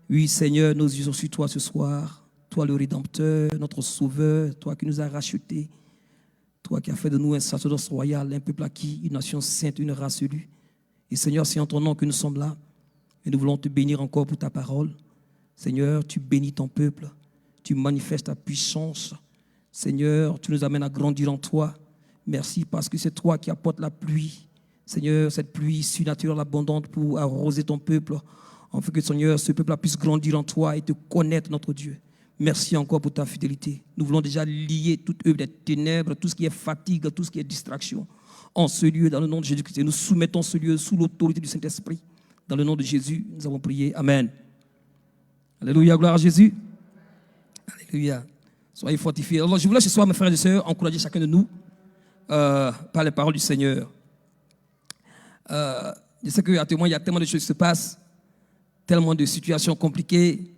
Oui, Seigneur, nos yeux sont sur toi ce soir. Toi, le Rédempteur, notre Sauveur, toi qui nous as rachetés, toi qui as fait de nous un sacerdoce royal, un peuple acquis, une nation sainte, une race élue. Et Seigneur, c'est en ton nom que nous sommes là. Et nous voulons te bénir encore pour ta parole. Seigneur, tu bénis ton peuple. Tu manifestes ta puissance. Seigneur, tu nous amènes à grandir en toi. Merci parce que c'est toi qui apportes la pluie. Seigneur, cette pluie surnaturelle, abondante pour arroser ton peuple. Afin que, Seigneur, ce peuple puisse grandir en toi et te connaître, notre Dieu. Merci encore pour ta fidélité. Nous voulons déjà lier toute œuvre des ténèbres, tout ce qui est fatigue, tout ce qui est distraction. En ce lieu, dans le nom de Jésus-Christ, nous soumettons ce lieu sous l'autorité du Saint-Esprit. Dans le nom de Jésus, nous avons prié. Amen. Alléluia, gloire à Jésus. Alléluia. Soyez fortifiés. Alors, je voulais ce soir, mes frères et sœurs, encourager chacun de nous par les paroles du Seigneur. Je sais qu'à témoin, il y a tellement de choses qui se passent, tellement de situations compliquées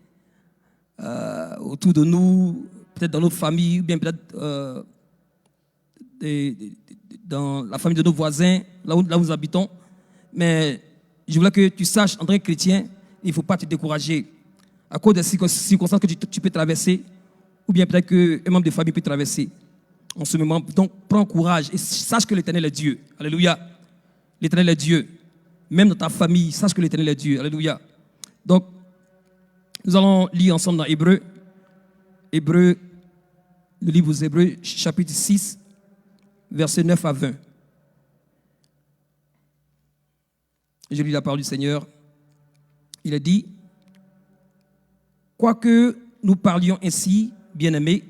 autour de nous, peut-être dans notre famille, ou bien peut-être dans la famille de nos voisins, là où nous habitons. Mais je voulais que tu saches, en tant que chrétien, il ne faut pas te décourager à cause des circonstances que tu peux traverser, ou bien peut-être qu'un membre de famille peut traverser en ce moment. Donc, prends courage et sache que l'Éternel est Dieu. Alléluia. L'Éternel est Dieu. Même dans ta famille, sache que l'Éternel est Dieu. Alléluia. Donc, nous allons lire ensemble dans Hébreux, le livre aux Hébreux, chapitre 6, versets 9 à 20. Je lis la parole du Seigneur. Il est dit: quoique nous parlions ainsi, bien-aimés,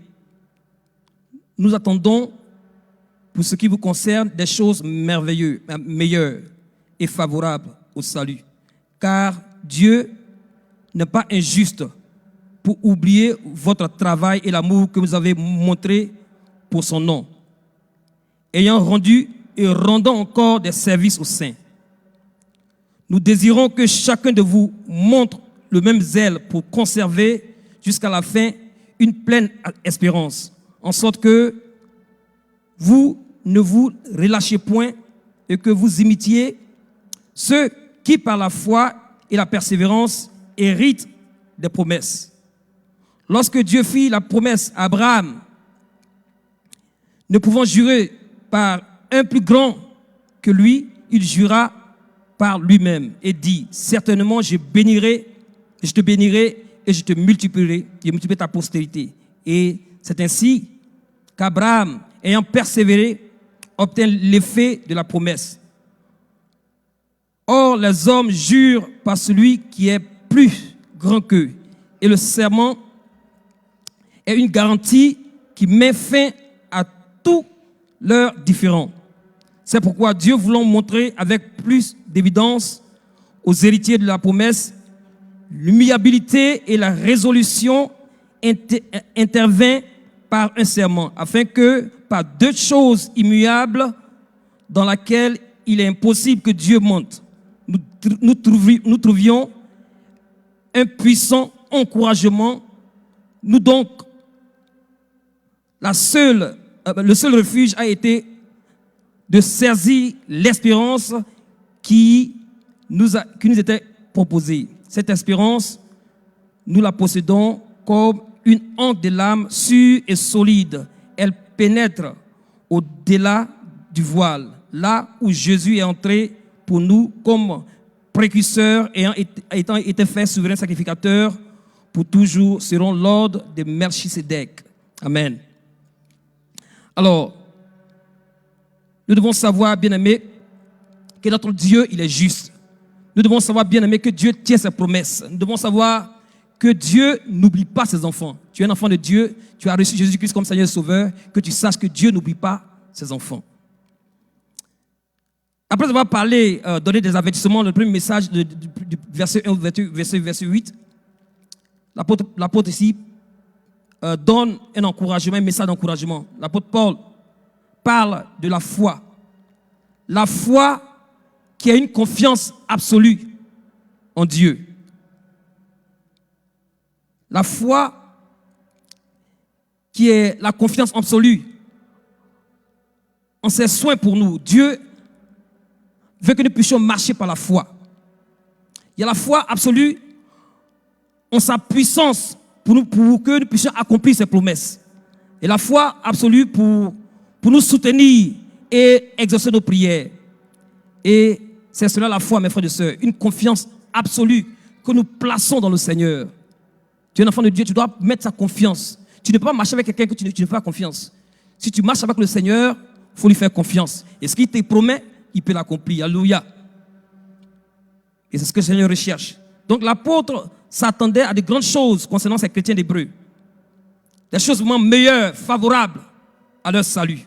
nous attendons, pour ce qui vous concerne, des choses merveilleuses, meilleures et favorables au salut. Car Dieu n'est pas injuste pour oublier votre travail et l'amour que vous avez montré pour son nom, ayant rendu et rendant encore des services aux saints. Nous désirons que chacun de vous montre le même zèle pour conserver jusqu'à la fin une pleine espérance, en sorte que vous ne vous relâchiez point et que vous imitiez ceux qui, par la foi et la persévérance, héritent des promesses. Lorsque Dieu fit la promesse à Abraham, ne pouvant jurer par un plus grand que lui, il jura par lui-même et dit: certainement je te bénirai et je te multiplierai ta postérité. Et c'est ainsi qu'Abraham, ayant persévéré, obtint l'effet de la promesse. Or, les hommes jurent par celui qui est plus grand qu'eux, et le serment est une garantie qui met fin à tous leurs différends. C'est pourquoi Dieu, voulant montrer avec plus d'évidence aux héritiers de la promesse l'immuabilité et la résolution, intervint par un serment, afin que, par deux choses immuables dans lesquelles il est impossible que Dieu mente, nous trouvions un puissant encouragement. Nous donc, le seul refuge a été de saisir l'espérance qui nous était proposée. Cette espérance, nous la possédons comme une ancre de l'âme sûre et solide. Elle pénètre au-delà du voile, là où Jésus est entré pour nous comme précurseur, ayant été fait souverain sacrificateur pour toujours, selon l'ordre de Melchisédek. Amen. Alors, nous devons savoir, bien-aimés, que notre Dieu, il est juste. Nous devons savoir, bien-aimés, que Dieu tient ses promesses. Nous devons savoir que Dieu n'oublie pas ses enfants. Tu es un enfant de Dieu, tu as reçu Jésus-Christ comme Seigneur et Sauveur, que tu saches que Dieu n'oublie pas ses enfants. Après avoir parlé, donné des avertissements, le premier message du verset 1 au verset 8, l'apôtre ici donne un encouragement, un message d'encouragement. L'apôtre Paul parle de la foi. La foi qui a une confiance absolue en Dieu. La foi qui est la confiance absolue en ses soins pour nous. Dieu veut que nous puissions marcher par la foi. Il y a la foi absolue en sa puissance pour que nous puissions accomplir ses promesses. Et la foi absolue pour nous soutenir et exaucer nos prières. Et c'est cela la foi, mes frères et sœurs, une confiance absolue que nous plaçons dans le Seigneur. Tu es un enfant de Dieu, tu dois mettre sa confiance. Tu ne peux pas marcher avec quelqu'un que tu ne fais pas confiance. Si tu marches avec le Seigneur, il faut lui faire confiance. Et ce qu'il te promet, il peut l'accomplir. Alléluia. Et c'est ce que le Seigneur recherche. Donc l'apôtre s'attendait à de grandes choses concernant ces chrétiens d'Hébreux. Des choses vraiment meilleures, favorables à leur salut.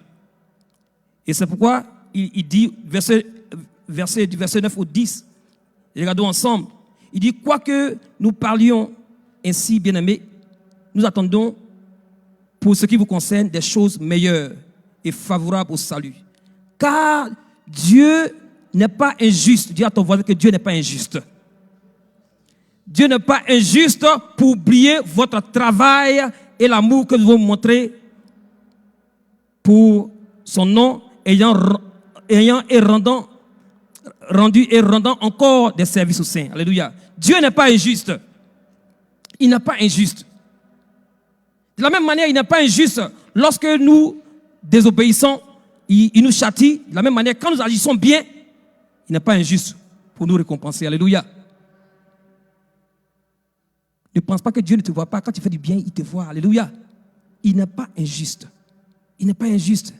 Et c'est pourquoi il dit, du verset 9 au 10, regardons ensemble, il dit, quoique nous parlions ainsi, bien-aimés, nous attendons pour ce qui vous concerne des choses meilleures et favorables au salut. Car Dieu n'est pas injuste. Dis à ton voisin que Dieu n'est pas injuste. Dieu n'est pas injuste pour oublier votre travail et l'amour que nous vous montrez pour son nom, ayant et rendant encore des services aux saints. Alléluia. Dieu n'est pas injuste. Il n'est pas injuste. De la même manière, il n'est pas injuste lorsque nous désobéissons, il nous châtie. De la même manière, quand nous agissons bien, il n'est pas injuste pour nous récompenser. Alléluia. Ne pense pas que Dieu ne te voit pas. Quand tu fais du bien, il te voit. Alléluia. Il n'est pas injuste. Il n'est pas injuste.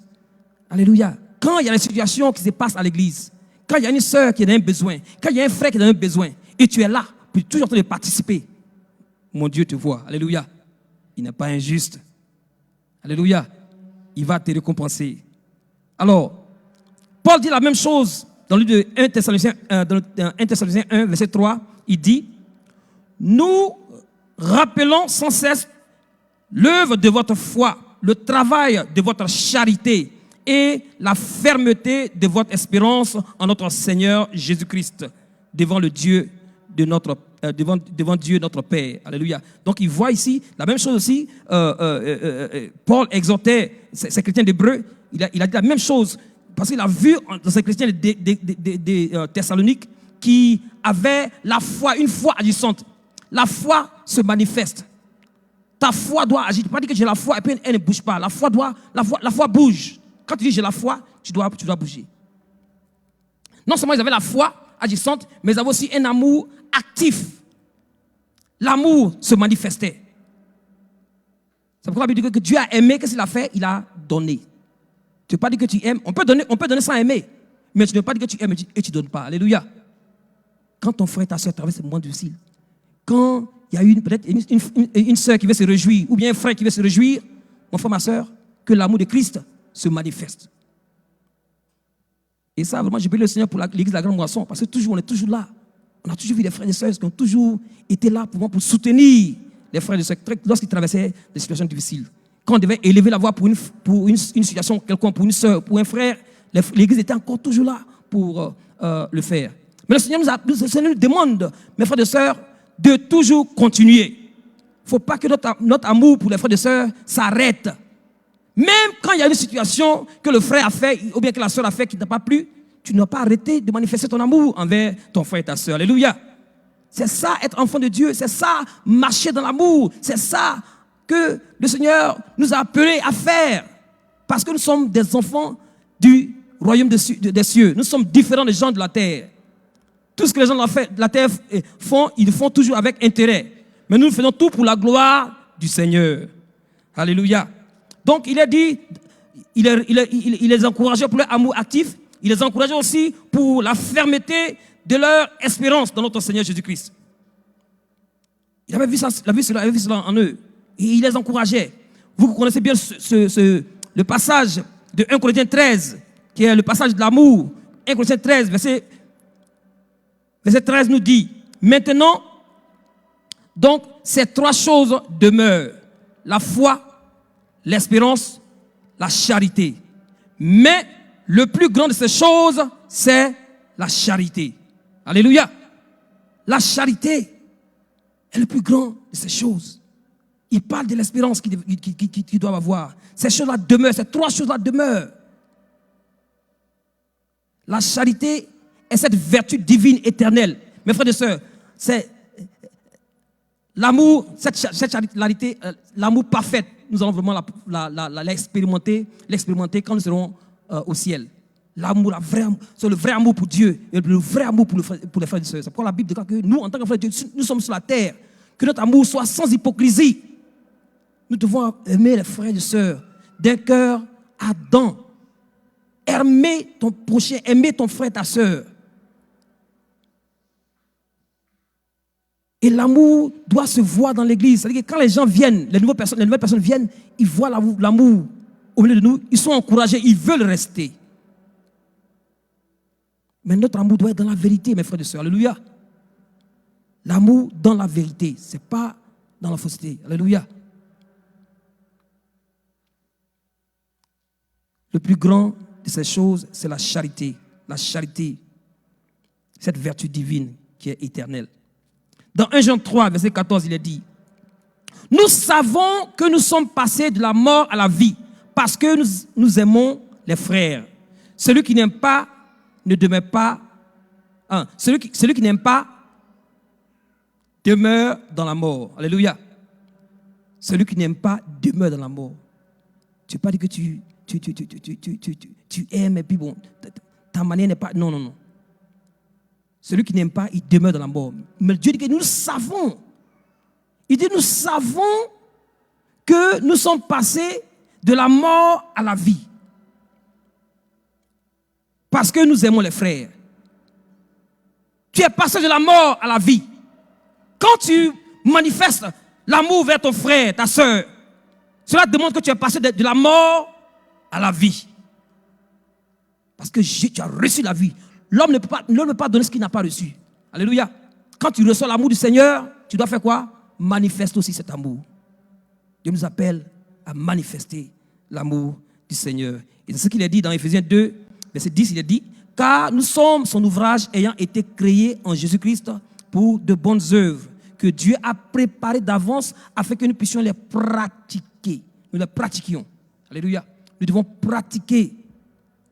Alléluia. Quand il y a des situations qui se passent à l'église, quand il y a une sœur qui a un besoin, quand il y a un frère qui a un besoin, et tu es là, pour toujours en train de participer, mon Dieu te voit. Alléluia. Il n'est pas injuste. Alléluia. Il va te récompenser. Alors, Paul dit la même chose dans le livre de 1 Thessaloniciens 1, verset 3. Il dit, nous rappelons sans cesse l'œuvre de votre foi, le travail de votre charité et la fermeté de votre espérance en notre Seigneur Jésus-Christ devant le Dieu de notre devant Dieu notre Père. Alléluia. Donc il voit ici la même chose aussi. Paul exhortait ces chrétiens d'Hébreux. Il a dit la même chose parce qu'il a vu dans ces chrétiens des Thessaloniques qui avaient la foi, une foi agissante. La foi se manifeste. Ta foi doit agir. Tu ne peux pas dire que j'ai la foi et puis elle ne bouge pas. La foi bouge. Quand tu dis j'ai la foi, tu dois bouger. Non seulement ils avaient la foi agissante, mais ils avaient aussi un amour actif. L'amour se manifestait. C'est pourquoi la Bible dit que Dieu a aimé, qu'est-ce qu'il a fait? Il a donné. Tu ne peux pas dire que tu aimes. On peut donner sans aimer. Mais tu ne peux pas dire que tu aimes et tu ne donnes pas. Alléluia. Quand ton frère et ta soeur traversent ce moment difficile, quand il y a peut-être une soeur qui veut se réjouir, ou bien un frère qui veut se réjouir, mon frère, ma soeur, que l'amour de Christ se manifeste. Et ça, vraiment, je bénis le Seigneur pour l'église de la Grande Moisson, parce que on est toujours là. On a toujours vu des frères et sœurs qui ont toujours été là pour soutenir les frères et sœurs lorsqu'ils traversaient des situations difficiles. Quand on devait élever la voix pour une situation quelconque, pour une sœur, pour un frère, l'église était encore toujours là pour le faire. Mais le Seigneur nous demande, mes frères et sœurs, de toujours continuer. Il ne faut pas que notre amour pour les frères et sœurs s'arrête. Même quand il y a une situation que le frère a fait, ou bien que la sœur a fait qui ne t'a pas plu, tu n'as pas arrêté de manifester ton amour envers ton frère et ta sœur. Alléluia. C'est ça, être enfant de Dieu. C'est ça, marcher dans l'amour. C'est ça que le Seigneur nous a appelés à faire. Parce que nous sommes des enfants du royaume des cieux. Nous sommes différents des gens de la terre. Tout ce que les gens de la terre font, ils le font toujours avec intérêt. Mais nous faisons tout pour la gloire du Seigneur. Alléluia. Donc, il a dit, il les encourageait pour leur amour actif. Il les encourageait aussi pour la fermeté de leur espérance dans notre Seigneur Jésus-Christ. Il avait vu cela en eux. Et il les encourageait. Vous connaissez bien le passage de 1 Corinthiens 13, qui est le passage de l'amour. 1 Corinthiens 13, verset 13 nous dit, maintenant, donc, ces trois choses demeurent. La foi, l'espérance, la charité. Mais le plus grand de ces choses, c'est la charité. Alléluia. La charité est le plus grand de ces choses. Il parle de l'espérance qu'ils doivent avoir. Ces choses-là demeurent, ces trois choses-là demeurent. La charité est cette vertu divine éternelle. Mes frères et sœurs, L'amour, cette charité, l'amour parfait, nous allons vraiment l'expérimenter quand nous serons au ciel. L'amour, c'est le vrai amour pour Dieu et le vrai amour pour les frères et sœurs. C'est pourquoi la Bible déclare que nous, en tant que frères de Dieu, nous sommes sur la terre, que notre amour soit sans hypocrisie. Nous devons aimer les frères et sœurs d'un cœur ardent. Aimer ton prochain, aimer ton frère, ta sœur. Et l'amour doit se voir dans l'église. C'est-à-dire que quand les gens viennent, les nouvelles personnes viennent, ils voient l'amour au milieu de nous, ils sont encouragés, ils veulent rester. Mais notre amour doit être dans la vérité, mes frères et sœurs. Alléluia. L'amour dans la vérité, ce n'est pas dans la fausseté. Alléluia. Le plus grand de ces choses, c'est la charité. La charité, cette vertu divine qui est éternelle. Dans 1 Jean 3, verset 14, il est dit: nous savons que nous sommes passés de la mort à la vie parce que nous aimons les frères. Celui qui n'aime pas ne demeure pas. Celui qui n'aime pas demeure dans la mort. Alléluia. Celui qui n'aime pas demeure dans la mort. Tu ne peux pas dire que tu aimes et puis bon, ta manière n'est pas. Non. Celui qui n'aime pas, il demeure dans la mort. Mais Dieu dit que nous savons. Il dit nous savons que nous sommes passés de la mort à la vie. Parce que nous aimons les frères. Tu es passé de la mort à la vie. Quand tu manifestes l'amour vers ton frère, ta soeur, cela demande que tu es passé de la mort à la vie. Parce que tu as reçu la vie. L'homme ne peut pas donner ce qu'il n'a pas reçu. Alléluia. Quand tu reçois l'amour du Seigneur, tu dois faire quoi? Manifeste aussi cet amour. Dieu nous appelle à manifester l'amour du Seigneur. Et c'est ce qu'il est dit dans Éphésiens 2, verset 10, il est dit: car nous sommes son ouvrage ayant été créé en Jésus-Christ pour de bonnes œuvres que Dieu a préparées d'avance afin que nous puissions les pratiquer. Nous les pratiquions. Alléluia. Nous devons pratiquer.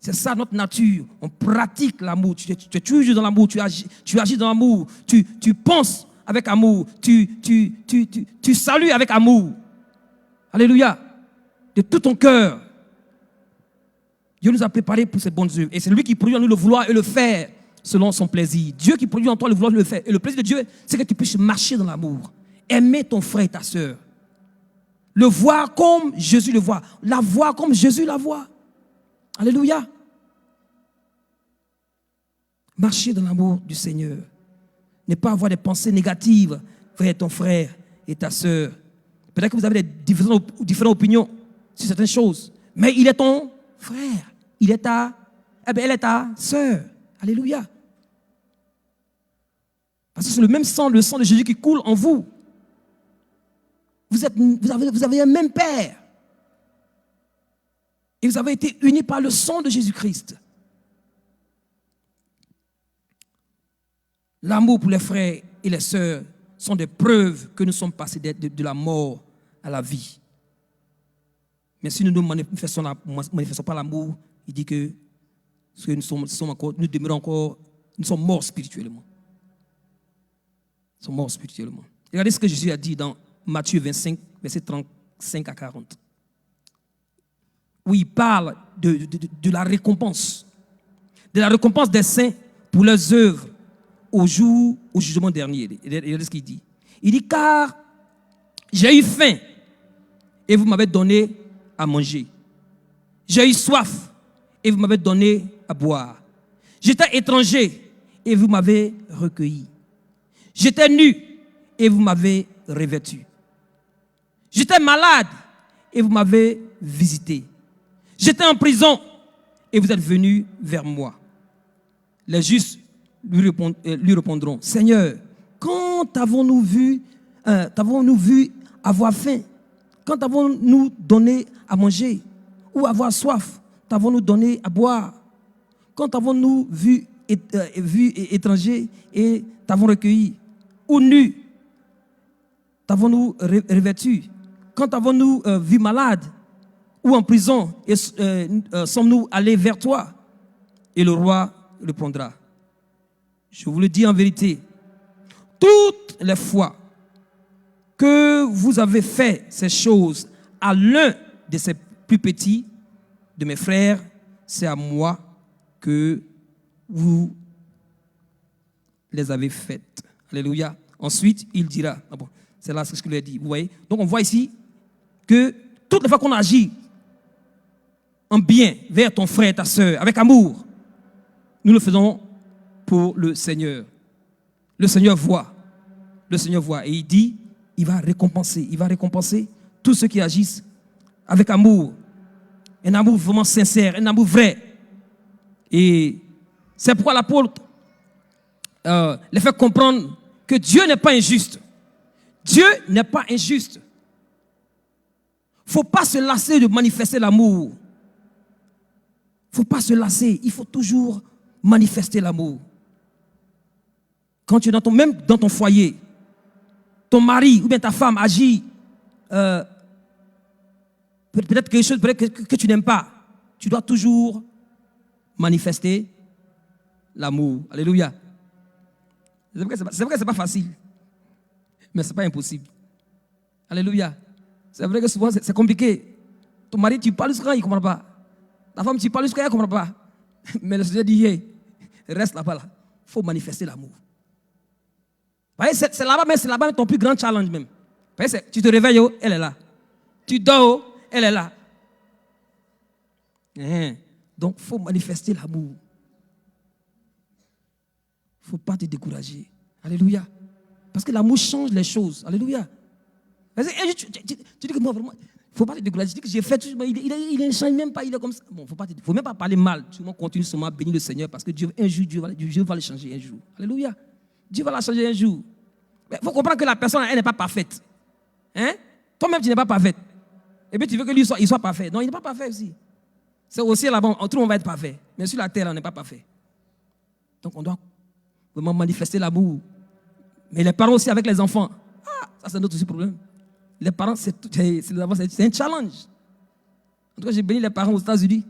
C'est ça notre nature. On pratique l'amour. Tu es toujours dans l'amour. Tu agis dans l'amour. Tu penses avec amour. Tu salues avec amour. Alléluia. De tout ton cœur. Dieu nous a préparés pour ces bonnes œuvres. Et c'est lui qui produit en nous le vouloir et le faire selon son plaisir. Dieu qui produit en toi le vouloir et le faire. Et le plaisir de Dieu, c'est que tu puisses marcher dans l'amour. Aimer ton frère et ta sœur. Le voir comme Jésus le voit. La voir comme Jésus la voit. Alléluia. Marcher dans l'amour du Seigneur. Ne pas avoir des pensées négatives vers ton frère et ta sœur. Peut-être que vous avez des différentes opinions sur certaines choses. Mais il est ton frère. Elle est ta sœur. Alléluia. Parce que c'est le sang de Jésus qui coule en vous. Vous avez un même Père. Et vous avez été unis par le sang de Jésus-Christ. L'amour pour les frères et les sœurs sont des preuves que nous sommes passés de la mort à la vie. Mais si nous ne manifestons pas l'amour, il dit que nous sommes morts spirituellement. Nous sommes morts spirituellement. Regardez ce que Jésus a dit dans Matthieu 25, versets 35 à 40. Où il parle de la récompense. De la récompense des saints pour leurs œuvres au jugement dernier. Regardez ce qu'il dit. Il dit: car j'ai eu faim et vous m'avez donné à manger. J'ai eu soif et vous m'avez donné à boire. J'étais étranger et vous m'avez recueilli. J'étais nu et vous m'avez revêtu. J'étais malade et vous m'avez visité. J'étais en prison et vous êtes venus vers moi. Les justes lui répondront: Seigneur, quand avons-nous vu avoir faim? Quand avons-nous donné à manger? Ou avoir soif? T'avons-nous donné à boire? Quand avons-nous vu étranger et t'avons recueilli? Ou nu? T'avons-nous revêtu? Quand avons-nous vu malade? Ou en prison et sommes-nous allés vers toi? Et le roi répondra: je vous le dis en vérité, toutes les fois que vous avez fait ces choses à l'un de ces plus petits de mes frères, c'est à moi que vous les avez faites. Alléluia. Ensuite, il dira, ah bon, c'est là ce que je lui ai dit, vous voyez. Donc on voit ici que toutes les fois qu'on agit en bien vers ton frère, ta soeur, avec amour, nous le faisons pour le Seigneur. Le Seigneur voit. Le Seigneur voit. Et il dit, il va récompenser tous ceux qui agissent avec amour. Un amour vraiment sincère, un amour vrai. Et c'est pourquoi l'apôtre les fait comprendre que Dieu n'est pas injuste. Dieu n'est pas injuste. Il ne faut pas se lasser de manifester l'amour. Il ne faut pas se lasser. Il faut toujours manifester l'amour. Quand tu es même dans ton foyer, ton mari ou bien ta femme agit peut-être quelque chose que tu n'aimes pas, tu dois toujours manifester l'amour. Alléluia. C'est vrai que ce n'est pas facile, mais ce n'est pas impossible. Alléluia. C'est vrai que souvent c'est compliqué. Ton mari, tu parles jusqu'à il ne comprend pas. Ta femme, tu parles jusqu'à elle ne comprend pas. Mais le Seigneur dit, hey, reste là-bas. Il faut manifester l'amour. C'est là-bas ton plus grand challenge même. Tu te réveilles, elle est là. Tu dors, elle est là. Donc, il faut manifester l'amour. Il ne faut pas te décourager. Alléluia. Parce que l'amour change les choses. Alléluia. Tu dis que moi, vraiment, il ne faut pas te décourager. Tu dis que j'ai fait tout, il ne change même pas, il est comme ça. Bon, il ne faut même pas parler mal. Tu continues seulement à bénir le Seigneur parce que un jour, Dieu va le changer un jour. Alléluia. Dieu va la changer un jour. Il faut comprendre que la personne, elle n'est pas parfaite. Hein? Toi-même, tu n'es pas parfaite. Et puis tu veux que lui il soit parfait. Non, il n'est pas parfait aussi. C'est aussi là-bas, tout le monde va être parfait. Mais sur la terre, on n'est pas parfait. Donc on doit vraiment manifester l'amour. Mais les parents aussi avec les enfants. Ça c'est notre aussi problème. Les parents, c'est un challenge. En tout cas, j'ai béni les parents aux États-Unis.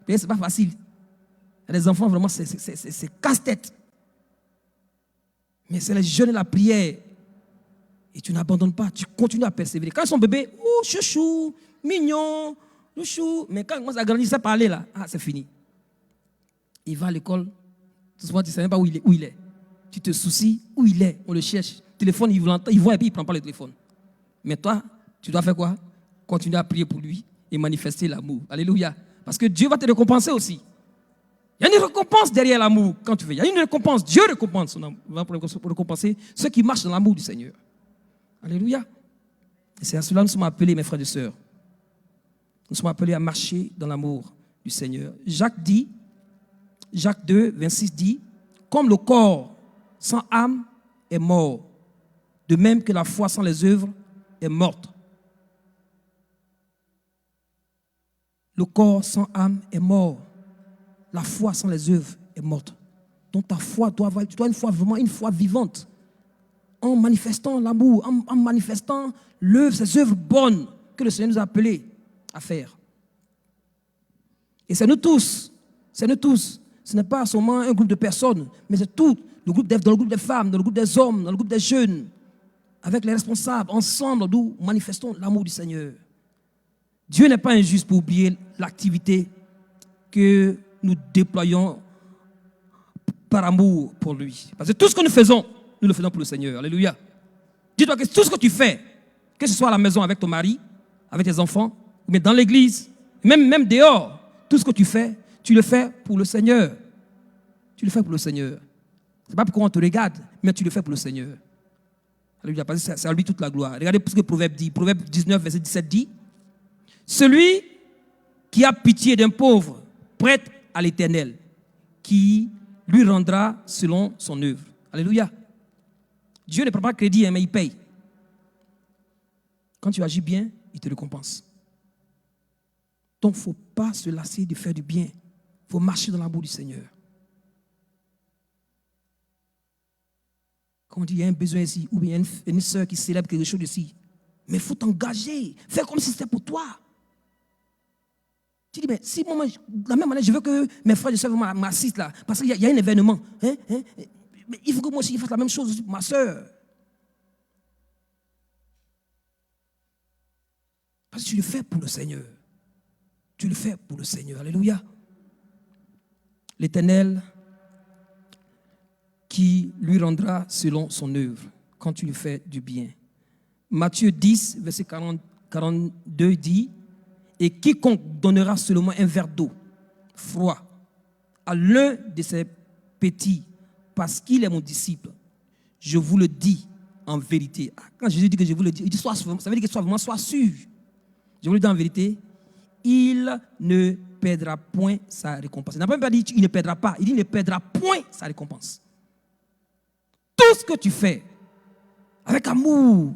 Mais ce n'est pas facile. Les enfants, vraiment, c'est casse-tête. Mais c'est le jeûne et la prière. Et tu n'abandonnes pas, tu continues à persévérer. Quand ils sont bébés, chouchou, mignon, chouchou. Mais quand ils commencent à grandir, à parler là, c'est fini. Il va à l'école, tout souvent tu ne sais même pas où il est. Tu te soucies où il est, on le cherche. Le téléphone, il voit et puis il ne prend pas le téléphone. Mais toi, tu dois faire quoi? Continuer à prier pour lui et manifester l'amour. Alléluia. Parce que Dieu va te récompenser aussi. Il y a une récompense derrière l'amour quand tu fais. Il y a une récompense. Dieu récompense son amour, pour récompenser ceux qui marchent dans l'amour du Seigneur. Alléluia. Et c'est à cela que nous sommes appelés, mes frères et sœurs. Nous sommes appelés à marcher dans l'amour du Seigneur. Jacques 2, 26 dit, comme le corps sans âme est mort, de même que la foi sans les œuvres est morte. Le corps sans âme est mort. La foi sans les œuvres est morte. Donc ta foi tu dois une foi vraiment une foi vivante. En manifestant l'amour, en manifestant ces œuvres bonnes que le Seigneur nous a appelés à faire. Et c'est nous tous. Ce n'est pas seulement un groupe de personnes, mais c'est tout. Dans le groupe des femmes, dans le groupe des hommes, dans le groupe des jeunes, avec les responsables, ensemble, nous manifestons l'amour du Seigneur. Dieu n'est pas injuste pour oublier l'activité que nous déployons par amour pour lui. Parce que tout ce que nous faisons, nous le faisons pour le Seigneur. Alléluia. Dis-toi que tout ce que tu fais, que ce soit à la maison avec ton mari, avec tes enfants, mais dans l'église, même dehors, tout ce que tu fais, tu le fais pour le Seigneur. Tu le fais pour le Seigneur. Ce n'est pas pour qu'on te regarde, mais tu le fais pour le Seigneur. Alléluia. Parce que c'est à lui toute la gloire. Regardez ce que Proverbe dit. Proverbe 19, verset 17 dit, celui qui a pitié d'un pauvre prête à l'Éternel, qui lui rendra selon son œuvre. Alléluia. Dieu ne prend pas crédit, mais il paye. Quand tu agis bien, il te récompense. Donc, il ne faut pas se lasser de faire du bien. Il faut marcher dans l'amour du Seigneur. Quand on dit qu'il y a un besoin ici, ou bien une soeur qui célèbre quelque chose ici, mais il faut t'engager. Fais comme si c'était pour toi. Tu dis, mais si moi, de la même manière, je veux que mes frères et sœurs m'assistent là, parce qu'il y a un événement. Mais il faut que moi aussi je fasse la même chose pour ma soeur. Parce que tu le fais pour le Seigneur. Tu le fais pour le Seigneur. Alléluia. L'Éternel qui lui rendra selon son œuvre quand tu lui fais du bien. Matthieu 10, verset 42 dit, et quiconque donnera seulement un verre d'eau froid à l'un de ses petits, parce qu'il est mon disciple, je vous le dis en vérité. Quand Jésus dit que je vous le dis, il dit, ça veut dire que sois sûr. Je vous le dis en vérité, il ne perdra point sa récompense. Il n'a pas dit qu'il ne perdra pas, il dit il ne perdra point sa récompense. Tout ce que tu fais avec amour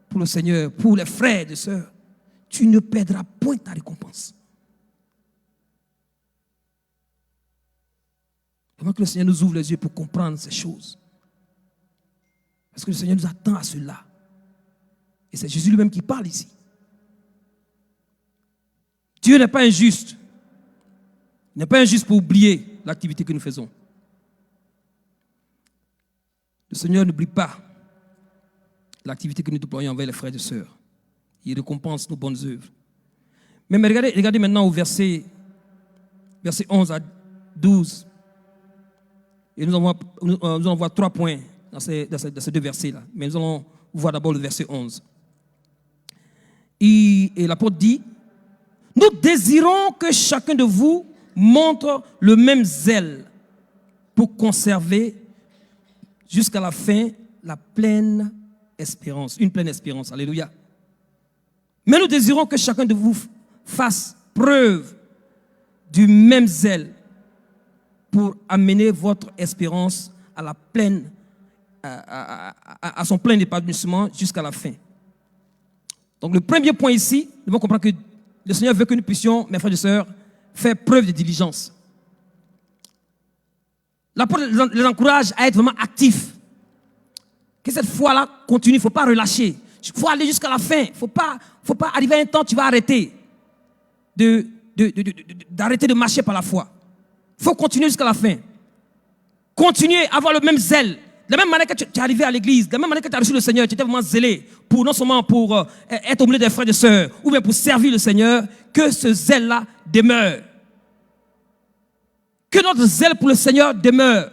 pour le Seigneur, pour les frères et les sœurs, tu ne perdras point ta récompense. Vraiment que le Seigneur nous ouvre les yeux pour comprendre ces choses. Parce que le Seigneur nous attend à cela. Et c'est Jésus lui-même qui parle ici. Dieu n'est pas injuste. Il n'est pas injuste pour oublier l'activité que nous faisons. Le Seigneur n'oublie pas l'activité que nous déployons envers les frères et sœurs. Il récompense nos bonnes œuvres. Mais regardez maintenant au verset 11 à 12. Et nous allons voir 3 points dans ces 2 versets-là. Mais nous allons voir d'abord le verset 11. Et l'apôtre dit, nous désirons que chacun de vous montre le même zèle pour conserver jusqu'à la fin la pleine espérance, une pleine espérance. Alléluia. Mais nous désirons que chacun de vous fasse preuve du même zèle pour amener votre espérance à la pleine, à son plein épanouissement jusqu'à la fin. Donc le premier point ici, nous devons comprendre que le Seigneur veut que nous puissions, mes frères et sœurs, faire preuve de diligence. L'apôtre les encourage à être vraiment actifs. Que cette foi-là continue, il ne faut pas relâcher. Il faut aller jusqu'à la fin. Il ne faut pas arriver à un temps où tu vas arrêter d'arrêter de marcher par la foi. Il faut continuer jusqu'à la fin. Continuer à avoir le même zèle. De la même manière que tu es arrivé à l'église, de la même manière que tu as reçu le Seigneur, tu étais vraiment zélé pour non seulement pour être au milieu des frères et des sœurs, ou bien pour servir le Seigneur, que ce zèle-là demeure. Que notre zèle pour le Seigneur demeure.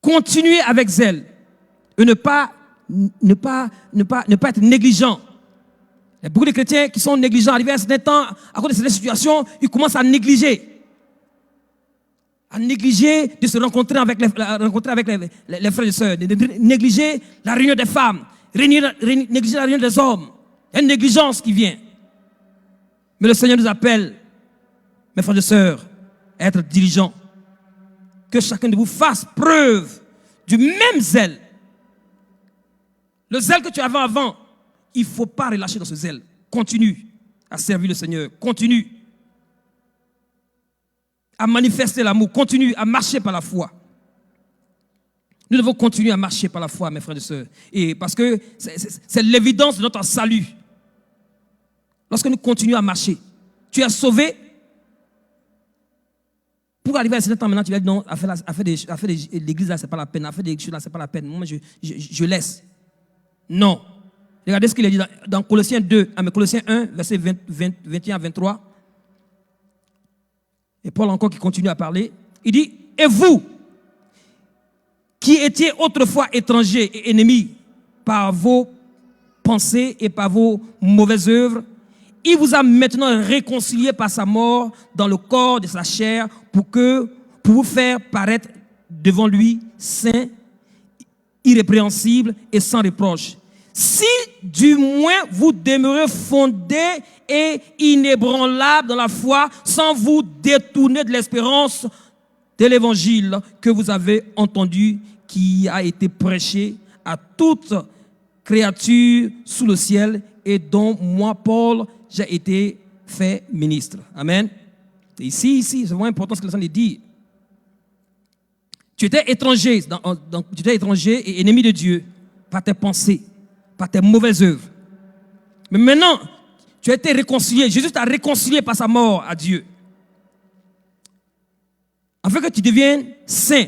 Continuer avec zèle et ne pas être négligent. Il y a beaucoup de chrétiens qui sont négligents. Arrivé à un certain temps, à cause de cette situation, ils commencent à négliger. À négliger de se rencontrer avec les frères et sœurs, de négliger la réunion des femmes, négliger la réunion des hommes. Il y a une négligence qui vient. Mais le Seigneur nous appelle, mes frères et sœurs, à être diligents. Que chacun de vous fasse preuve du même zèle. Le zèle que tu avais avant, il ne faut pas relâcher dans ce zèle. Continue à servir le Seigneur. Continue à manifester l'amour. Continue à marcher par la foi. Nous devons continuer à marcher par la foi, mes frères et sœurs. Et parce que c'est l'évidence de notre salut. Lorsque nous continuons à marcher, tu es sauvé. Pour arriver à un certain temps maintenant, tu vas dire non, à faire l'église là, c'est pas la peine. À faire des choses là, c'est pas la peine. Moi, je laisse. Non. Regardez ce qu'il a dit dans Colossiens 1, verset 21 à 23. Et Paul encore qui continue à parler. Il dit, et vous, qui étiez autrefois étrangers et ennemis par vos pensées et par vos mauvaises œuvres, il vous a maintenant réconcilié par sa mort dans le corps de sa chair pour vous faire paraître devant lui saint, irrépréhensible et sans reproche. Si du moins vous demeurez fondés et inébranlables dans la foi, sans vous détourner de l'espérance de l'évangile que vous avez entendu, qui a été prêché à toute créature sous le ciel et dont moi, Paul, j'ai été fait ministre. Amen. Et ici, c'est vraiment important ce que le Seigneur dit. Tu étais étranger et ennemi de Dieu par tes pensées, par tes mauvaises œuvres. Mais maintenant, tu as été réconcilié. Jésus t'a réconcilié par sa mort à Dieu. Afin que tu deviennes saint,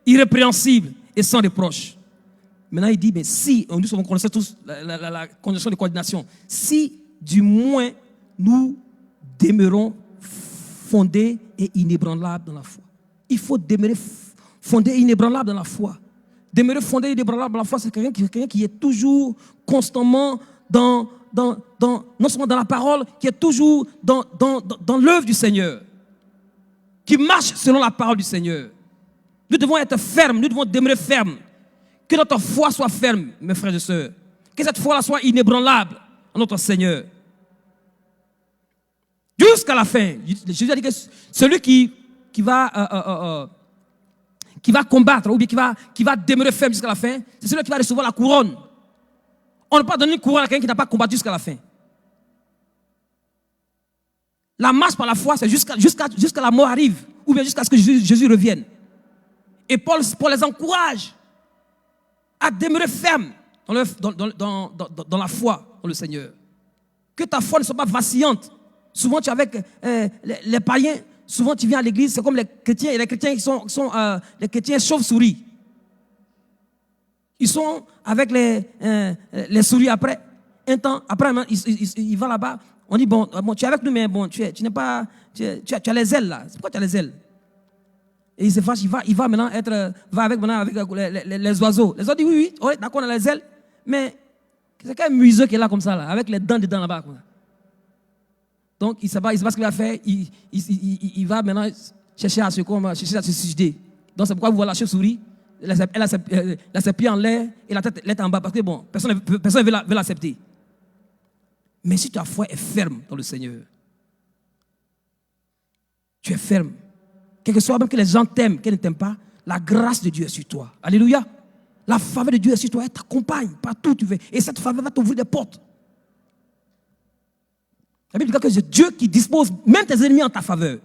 irrépréhensible et sans reproche. Maintenant, il dit, mais si, nous sommes connaisseurs tous la condition de coordination, si du moins nous demeurons fondés et inébranlables dans la foi. Il faut demeurer fondé et inébranlable dans la foi. Demeurer fondé et inébranlable dans la foi, c'est quelqu'un qui est toujours constamment non seulement dans la parole, qui est toujours dans l'œuvre du Seigneur, qui marche selon la parole du Seigneur. Nous devons être fermes, nous devons demeurer fermes. Que notre foi soit ferme, mes frères et sœurs. Que cette foi-là soit inébranlable en notre Seigneur. Jusqu'à la fin. Jésus a dit que celui qui va combattre ou bien qui va demeurer ferme jusqu'à la fin, c'est celui qui va recevoir la couronne. On ne peut pas donner une couronne à quelqu'un qui n'a pas combattu jusqu'à la fin. La marche par la foi, c'est jusqu'à la mort arrive, ou bien jusqu'à ce que Jésus revienne. Et Paul les encourage à demeurer ferme dans la foi dans le Seigneur. Que ta foi ne soit pas vacillante. Souvent, tu es avec les païens, souvent tu viens à l'église, c'est comme les chrétiens, et les chrétiens sont les chrétiens chauves-souris. Ils sont avec les souris après. Un temps, après, il va là-bas. On dit, bon, tu es avec nous, mais bon, tu n'es pas. Tu as les ailes là. Pourquoi tu as les ailes? Et il se fâche, il va maintenant va avec les oiseaux. Les oiseaux disent, oui, d'accord, on a les ailes, mais c'est quand même muiseux qui est là comme ça, là, avec les dents dedans là-bas. Donc, il sait pas ce qu'il va faire. Il va maintenant chercher à se suicider. Donc, c'est pourquoi vous voyez la chauve-souris. Elle a ses pieds en l'air et la tête en bas. Parce que bon, personne ne veut l'accepter. Mais si ta foi est ferme dans le Seigneur, tu es ferme. Quel que soit même que les gens t'aiment, qu'ils ne t'aiment pas, la grâce de Dieu est sur toi. Alléluia. La faveur de Dieu est sur toi. Elle t'accompagne partout où tu veux. Et cette faveur va t'ouvrir des portes. La Bible dit que c'est Dieu qui dispose même tes ennemis en ta faveur.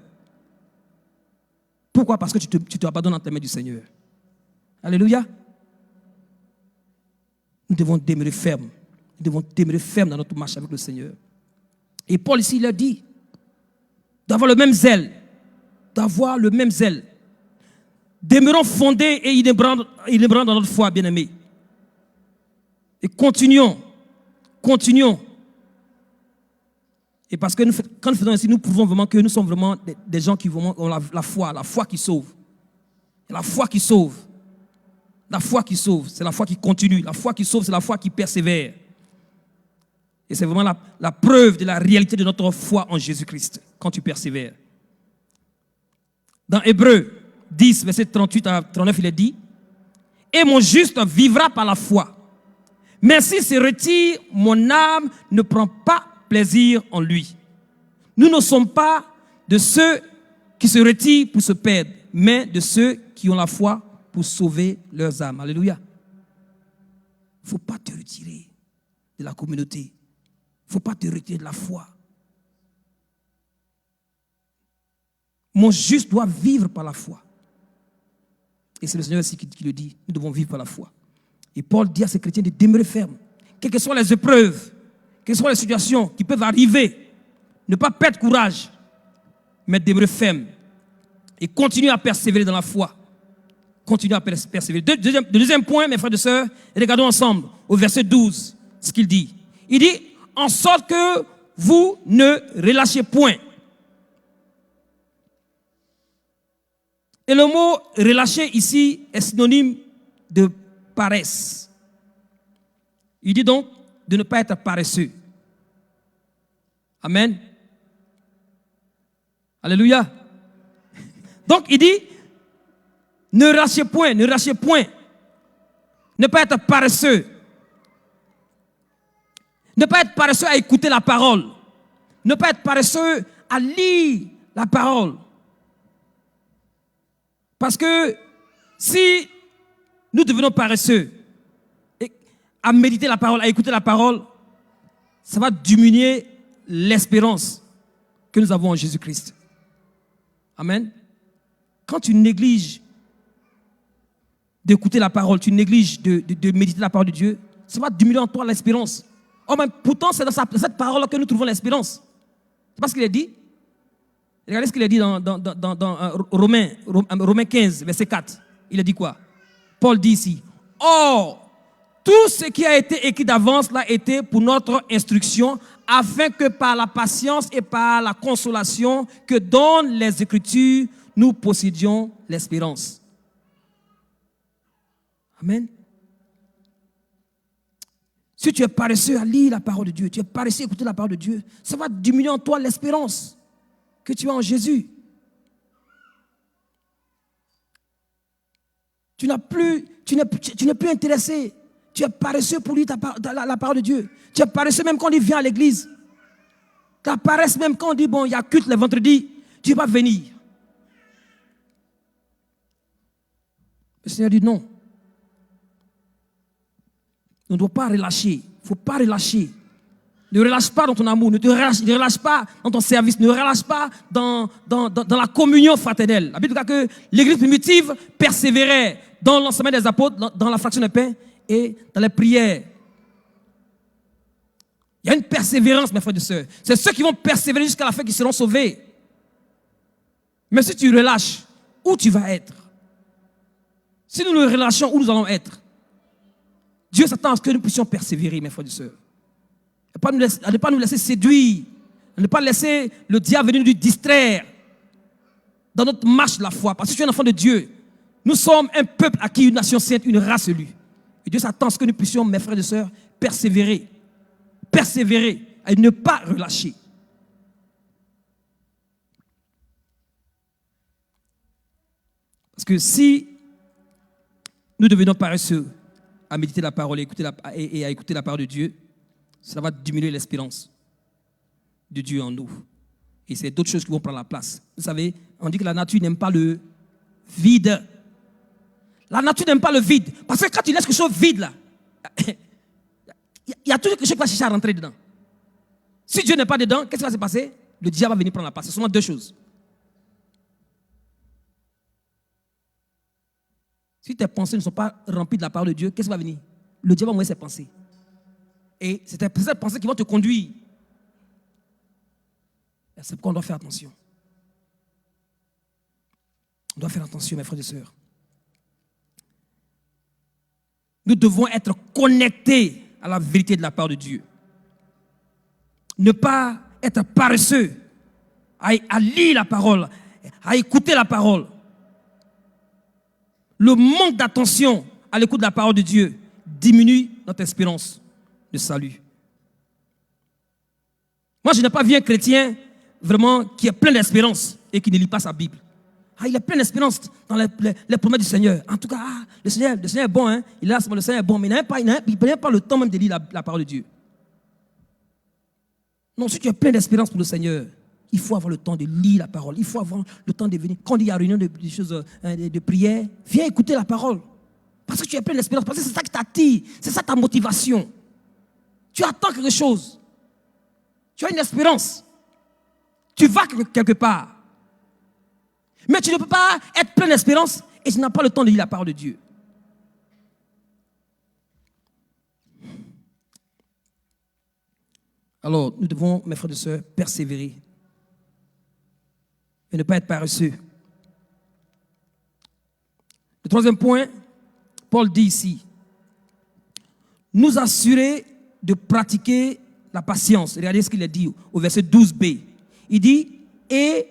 Pourquoi? Parce que tu te abandonnes entre les mains du Seigneur. Alléluia. Nous devons demeurer fermes. Nous devons demeurer fermes dans notre marche avec le Seigneur. Et Paul ici, il a dit d'avoir le même zèle. D'avoir le même zèle. Demeurons fondés et inébranlants dans notre foi, bien-aimés. Et continuons. Et parce que quand nous faisons ainsi, nous prouvons vraiment que nous sommes vraiment des gens qui ont la foi qui sauve. Et la foi qui sauve. La foi qui sauve, c'est la foi qui continue. La foi qui sauve, c'est la foi qui persévère. Et c'est vraiment la preuve de la réalité de notre foi en Jésus-Christ, quand tu persévères. Dans Hébreux 10, verset 38 à 39, il est dit, « Et mon juste vivra par la foi. Mais s'il se retire, mon âme ne prend pas plaisir en lui. Nous ne sommes pas de ceux qui se retirent pour se perdre, mais de ceux qui ont la foi pour sauver leurs âmes. » Alléluia. Il ne faut pas te retirer de la communauté. Il ne faut pas te retirer de la foi. Mon juste doit vivre par la foi. Et c'est le Seigneur aussi qui le dit. Nous devons vivre par la foi. Et Paul dit à ces chrétiens de demeurer fermes. Quelles que soient les épreuves, quelles que soient les situations qui peuvent arriver, ne pas perdre courage, mais demeurer fermes. Et continuer à persévérer dans la foi. Continuer à persévérer. Deuxième point, mes frères et sœurs, regardons ensemble au verset 12 ce qu'il dit. Il dit, en sorte que vous ne relâchez point. Et le mot relâcher ici est synonyme de paresse. Il dit donc de ne pas être paresseux. Amen. Alléluia. Donc il dit, ne relâchez point, ne relâchez point. Ne pas être paresseux. Ne pas être paresseux à écouter la parole. Ne pas être paresseux à lire la parole. Parce que si nous devenons paresseux à méditer la parole, à écouter la parole, ça va diminuer l'espérance que nous avons en Jésus-Christ. Amen. Quand tu négliges d'écouter la parole, tu négliges de méditer la parole de Dieu, ça va diminuer en toi l'espérance. Oh, mais pourtant, c'est dans cette parole que nous trouvons l'espérance. C'est pas ce qu'il a dit. Regardez ce qu'il a dit dans Romains 15, verset 4. Il a dit quoi? Paul dit ici, « Or, Tout ce qui a été écrit d'avance l'a été pour notre instruction, afin que par la patience et par la consolation que donnent les Écritures, nous possédions l'espérance. Amen. Si tu es paresseux à lire la parole de Dieu, tu es paresseux à écouter la parole de Dieu, ça va diminuer en toi l'espérance que tu as en Jésus. Tu n'es plus intéressé. Tu es paresseux pour lire la parole de Dieu. Tu es paresseux même quand il vient à l'église. Tu es paresseux même quand on dit, bon, il y a culte le vendredi, tu ne vas pas venir. Le Seigneur dit non. On ne doit pas relâcher. Il ne faut pas relâcher. Ne relâche pas dans ton amour. Ne relâche pas dans ton service. Ne relâche pas dans la communion fraternelle. La Bible dit que l'église primitive persévérait dans l'enseignement des apôtres, dans la fraction de pain et dans les prières. Il y a une persévérance, mes frères et sœurs. C'est ceux qui vont persévérer jusqu'à la fin qui seront sauvés. Mais si tu relâches, où tu vas être? Si nous le relâchons, où nous allons être? Dieu s'attend à ce que nous puissions persévérer, mes frères et sœurs. À ne pas nous laisser séduire, à ne pas laisser le diable venir nous distraire dans notre marche de la foi. Parce que tu es un enfant de Dieu. Nous sommes un peuple acquis, une nation sainte, une race élue. Et Dieu s'attend à ce que nous puissions, mes frères et sœurs, persévérer. Persévérer et ne pas relâcher. Parce que si nous devenons paresseux à méditer la parole et à écouter la parole de Dieu, ça va diminuer l'espérance de Dieu en nous. Et c'est d'autres choses qui vont prendre la place. Vous savez, on dit que la nature n'aime pas le vide. La nature n'aime pas le vide. Parce que quand tu laisses quelque chose vide, là, il y a toujours quelque chose qui va chercher à rentrer dedans. Si Dieu n'est pas dedans, qu'est-ce qui va se passer? Le diable va venir prendre la place. Ce sont deux choses. Si tes pensées ne sont pas remplies de la parole de Dieu, qu'est-ce qui va venir? Le diable va envoyer ses pensées. Et c'est ces pensées qui vont te conduire. Et c'est pourquoi on doit faire attention. On doit faire attention, mes frères et sœurs. Nous devons être connectés à la vérité de la parole de Dieu. Ne pas être paresseux à lire la parole, à écouter la parole. Le manque d'attention à l'écoute de la parole de Dieu diminue notre espérance de salut. Moi, je n'ai pas vu un chrétien vraiment qui est plein d'espérance et qui ne lit pas sa Bible. Il est plein d'espérance dans les promesses du Seigneur. En tout cas, le Seigneur est bon. Hein? Le Seigneur est bon, mais il ne prend pas le temps même de lire la parole de Dieu. Non, si tu es plein d'espérance pour le Seigneur, il faut avoir le temps de lire la parole. Il faut avoir le temps de venir. Quand il y a réunion de choses de prière, viens écouter la parole. Parce que tu es plein d'espérance. Parce que c'est ça qui t'attire. C'est ça ta motivation. Tu attends quelque chose. Tu as une espérance. Tu vas quelque part. Mais tu ne peux pas être plein d'espérance et tu n'as pas le temps de lire la parole de Dieu. Alors, nous devons, mes frères et sœurs, persévérer et ne pas être paresseux. Le troisième point, Paul dit ici, nous assurer de pratiquer la patience. Regardez ce qu'il a dit au verset 12b. Il dit, et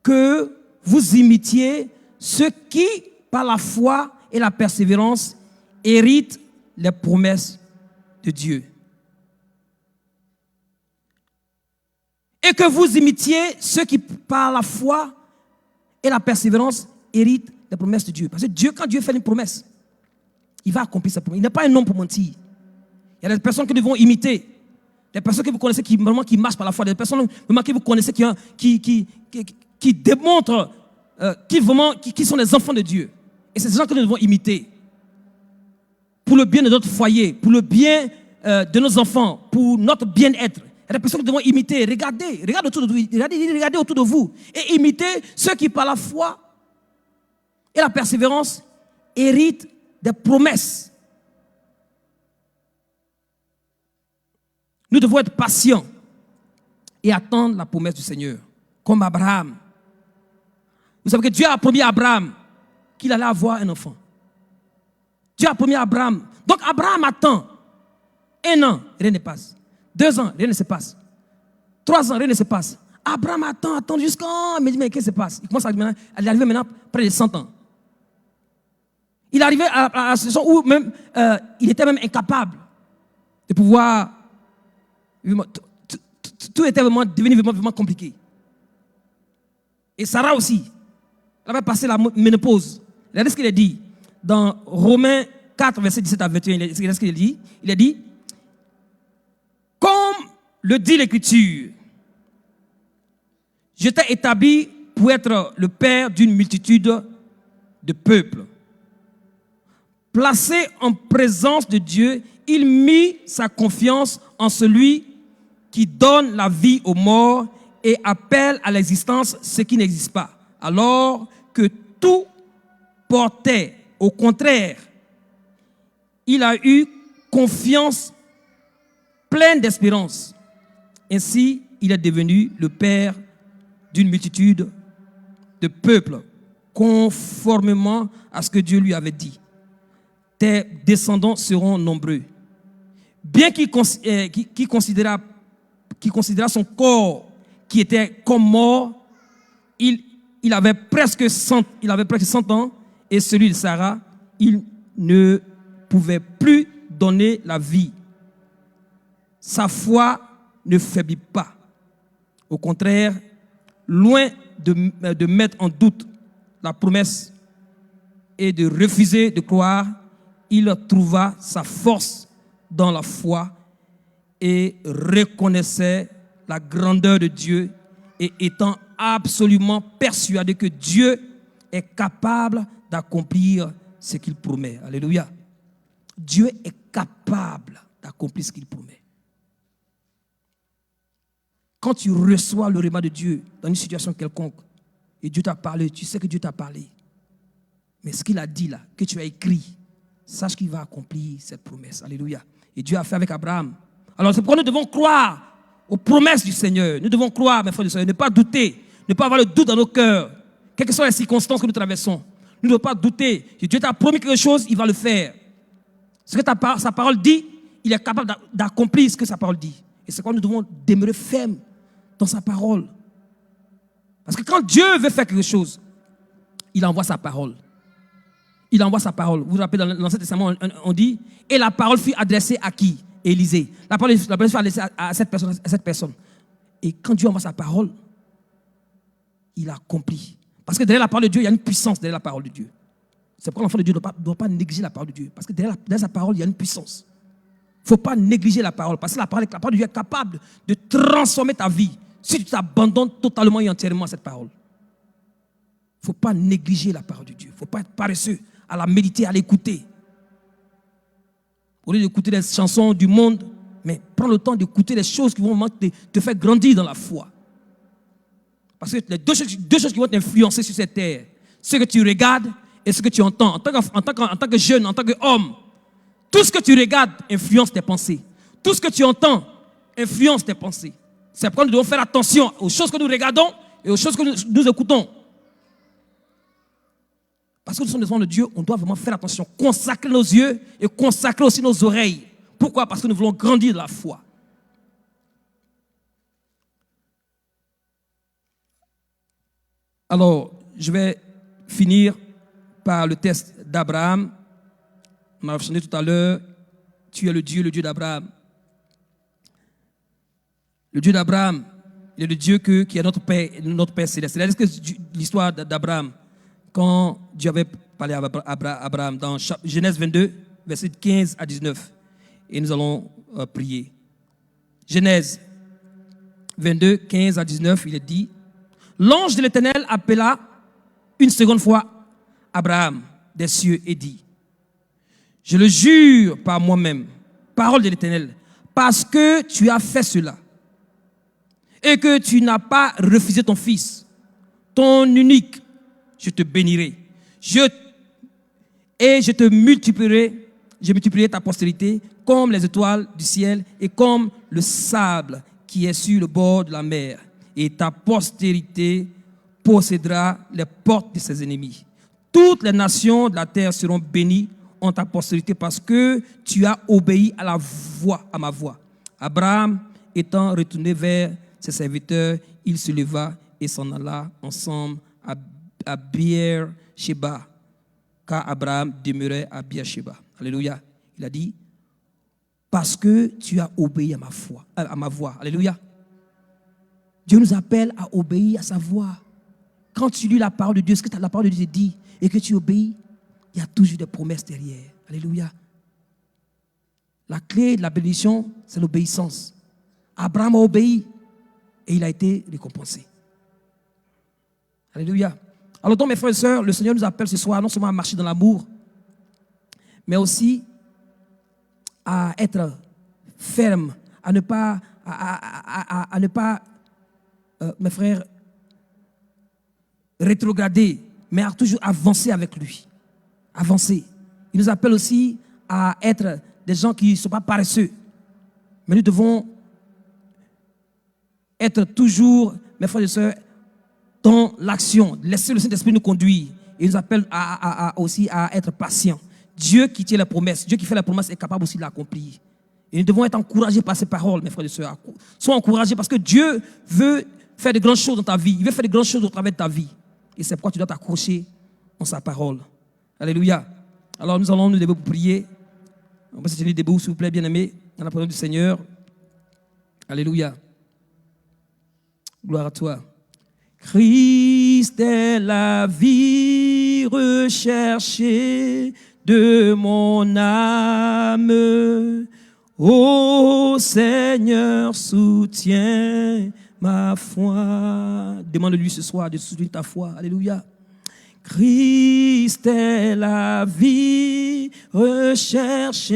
que vous imitiez ceux qui, par la foi et la persévérance, héritent les promesses de Dieu. Et que vous imitiez ceux qui, par la foi et la persévérance, héritent les promesses de Dieu. Parce que Dieu, quand Dieu fait une promesse, il va accomplir sa promesse. Il n'est pas un homme pour mentir. Il y a des personnes que nous devons imiter. Des personnes que vous connaissez qui marchent par la foi. Des personnes que vous connaissez qui démontrent qui sont les enfants de Dieu. Et c'est ces gens que nous devons imiter. Pour le bien de notre foyer, pour le bien de nos enfants, pour notre bien-être. Il y a des personnes que nous devons imiter. Regardez autour de vous. Et imitez ceux qui, par la foi et la persévérance, héritent des promesses. Nous devons être patients et attendre la promesse du Seigneur. Comme Abraham. Vous savez que Dieu a promis à Abraham qu'il allait avoir un enfant. Dieu Dieu a promis à Abraham. Donc Abraham attend. 1 an, rien ne passe. 2 ans, rien ne se passe. 3 ans, rien ne se passe. Abraham attend jusqu'à... Mais qu'est-ce qui se passe? Il commence à dire, il est arrivé maintenant près de 100 ans. Il est arrivé à la situation où même, il était même incapable de pouvoir... Tout était devenu vraiment compliqué. Et Sarah aussi, elle avait passé la ménopause. Regardez ce qu'il a dit dans Romains 4, verset 17 à 21. Regardez ce qu'il a dit. Il a dit, comme le dit l'Écriture, je t'ai établi pour être le père d'une multitude de peuples. Placé en présence de Dieu, il mit sa confiance en celui qui donne la vie aux morts et appelle à l'existence ce qui n'existe pas. Alors que tout portait au contraire, il a eu confiance pleine d'espérance. Ainsi, il est devenu le père d'une multitude de peuples, conformément à ce que Dieu lui avait dit. Tes descendants seront nombreux. Bien qu'il considéra son corps qui était comme mort, il avait presque 100 ans, et celui de Sarah, il ne pouvait plus donner la vie. Sa foi ne faiblit pas. Au contraire, loin de mettre en doute la promesse et de refuser de croire, il trouva sa force dans la foi et reconnaissait la grandeur de Dieu et étant absolument persuadé que Dieu est capable d'accomplir ce qu'il promet. Alléluia. Dieu est capable d'accomplir ce qu'il promet. Quand tu reçois le rhéma de Dieu dans une situation quelconque et Dieu t'a parlé, tu sais que Dieu t'a parlé. Mais ce qu'il a dit là, que tu as écrit, sache qu'il va accomplir cette promesse. Alléluia. Et Dieu a fait avec Abraham. Alors c'est pourquoi nous devons croire aux promesses du Seigneur. Nous devons croire, mes frères et sœurs, ne pas douter, ne pas avoir le doute dans nos cœurs. Quelles que soient les circonstances que nous traversons, nous ne devons pas douter. Si Dieu t'a promis quelque chose, il va le faire. Ce que sa parole dit, il est capable d'accomplir ce que sa parole dit. Et c'est pourquoi nous devons demeurer fermes dans sa parole. Parce que quand Dieu veut faire quelque chose, il envoie sa parole. Il envoie sa parole. Vous vous rappelez, dans l'Ancien Testament, on dit, et la parole fut adressée à qui? Élisée. La parole fut adressée à cette personne. Et quand Dieu envoie sa parole, il accomplit. Parce que derrière la parole de Dieu, il y a une puissance derrière la parole de Dieu. C'est pourquoi l'enfant de Dieu ne doit pas négliger la parole de Dieu. Parce que derrière sa parole, il y a une puissance. Il ne faut pas négliger la parole. Parce que la parole de Dieu est capable de transformer ta vie si tu t'abandonnes totalement et entièrement à cette parole. Il ne faut pas négliger la parole de Dieu. Il ne faut pas être paresseux à la méditer, à l'écouter. Au lieu d'écouter des chansons du monde, mais prends le temps d'écouter les choses qui vont te faire grandir dans la foi. Parce que les deux choses qui vont t'influencer sur cette terre, ce que tu regardes et ce que tu entends. En tant que jeune, en tant qu'homme, tout ce que tu regardes influence tes pensées. Tout ce que tu entends influence tes pensées. C'est pourquoi nous devons faire attention aux choses que nous regardons et aux choses que nous écoutons. Parce que nous sommes des enfants de Dieu, on doit vraiment faire attention, consacrer nos yeux et consacrer aussi nos oreilles. Pourquoi? Parce que nous voulons grandir de la foi. Alors, je vais finir par le test d'Abraham. On a mentionné tout à l'heure, tu es le Dieu d'Abraham. Le Dieu d'Abraham, il est le Dieu qui est notre Père céleste. C'est l'histoire d'Abraham. Quand Dieu avait parlé à Abraham dans Genèse 22, versets 15 à 19. Et nous allons prier. Genèse 22, 15 à 19, il est dit, l'ange de l'Éternel appela une seconde fois Abraham des cieux et dit, je le jure par moi-même, parole de l'Éternel, parce que tu as fait cela et que tu n'as pas refusé ton fils, ton unique, je te bénirai. Je multiplierai ta postérité comme les étoiles du ciel et comme le sable qui est sur le bord de la mer. Et ta postérité possédera les portes de ses ennemis. Toutes les nations de la terre seront bénies en ta postérité parce que tu as obéi à la voix, à ma voix. Abraham étant retourné vers ses serviteurs, il se leva et s'en alla ensemble à Beer-Sheba, car Abraham demeurait à Beer-Sheba. Alléluia. Il a dit, parce que tu as obéi à ma voix. Alléluia. Dieu nous appelle à obéir à sa voix. Quand tu lis la parole de Dieu, ce que la parole de Dieu te dit et que tu obéis, il y a toujours des promesses derrière. Alléluia. La clé de la bénédiction, c'est l'obéissance. Abraham a obéi et il a été récompensé. Alléluia. Alors donc mes frères et sœurs, le Seigneur nous appelle ce soir non seulement à marcher dans l'amour, mais aussi à être ferme, à ne pas, mes frères, rétrograder, mais à toujours avancer avec lui. Avancer. Il nous appelle aussi à être des gens qui ne sont pas paresseux, mais nous devons être toujours, mes frères et sœurs, dans l'action, laisser le Saint-Esprit nous conduire. Il nous appelle aussi à être patients. Dieu qui tient la promesse, Dieu qui fait la promesse est capable aussi de l'accomplir. Et nous devons être encouragés par ces paroles, mes frères et sœurs. Sois encouragés parce que Dieu veut faire de grandes choses dans ta vie. Il veut faire de grandes choses au travers de ta vie. Et c'est pourquoi tu dois t'accrocher en sa parole. Alléluia. Alors nous allons nous lever pour prier. On va se tenir debout, s'il vous plaît, bien-aimés, dans la présence du Seigneur. Alléluia. Gloire à toi. Christ est la vie recherchée de mon âme. Ô Seigneur, soutiens ma foi. Demande-lui ce soir de soutenir ta foi. Alléluia. Christ est la vie recherchée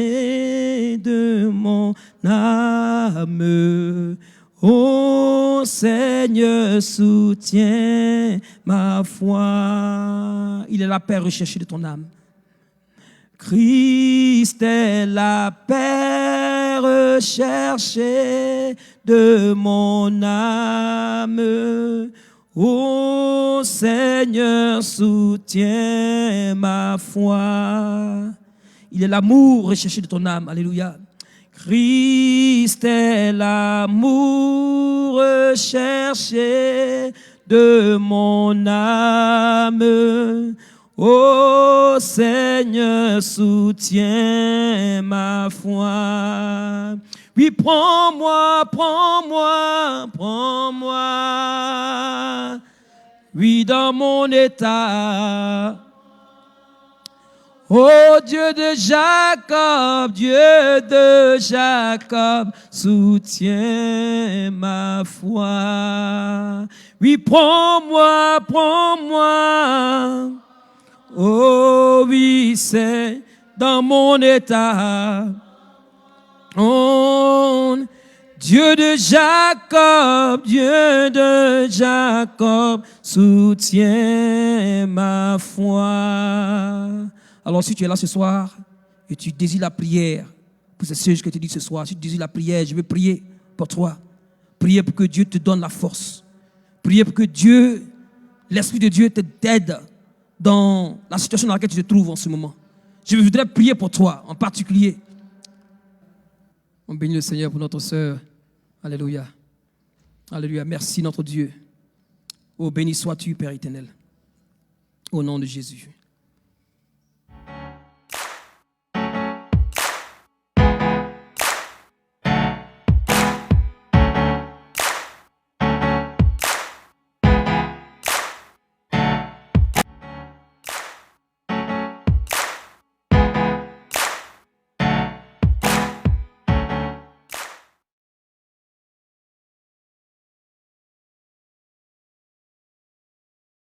de mon âme. Ô Seigneur, soutiens ma foi. Il est la paix recherchée de ton âme. Christ est la paix recherchée de mon âme. Ô Seigneur, soutiens ma foi. Il est l'amour recherché de ton âme. Alléluia. Christ est l'amour recherché de mon âme. Ô Seigneur, soutiens ma foi. Oui, prends-moi, prends-moi, prends-moi. Oui, dans mon état. Ô Dieu de Jacob, soutiens ma foi. Oui, prends-moi, prends-moi. Oh oui, c'est dans mon état. Oh, Dieu de Jacob, soutiens ma foi. Alors si tu es là ce soir et tu désires la prière, pour ces choses que tu dis ce soir, si tu désires la prière, je veux prier pour toi. Prier pour que Dieu te donne la force. Prier pour que Dieu, l'Esprit de Dieu t'aide dans la situation dans laquelle tu te trouves en ce moment. Je voudrais prier pour toi en particulier. On bénit le Seigneur pour notre sœur. Alléluia. Alléluia. Merci notre Dieu. Oh, béni sois-tu, Père éternel. Au nom de Jésus.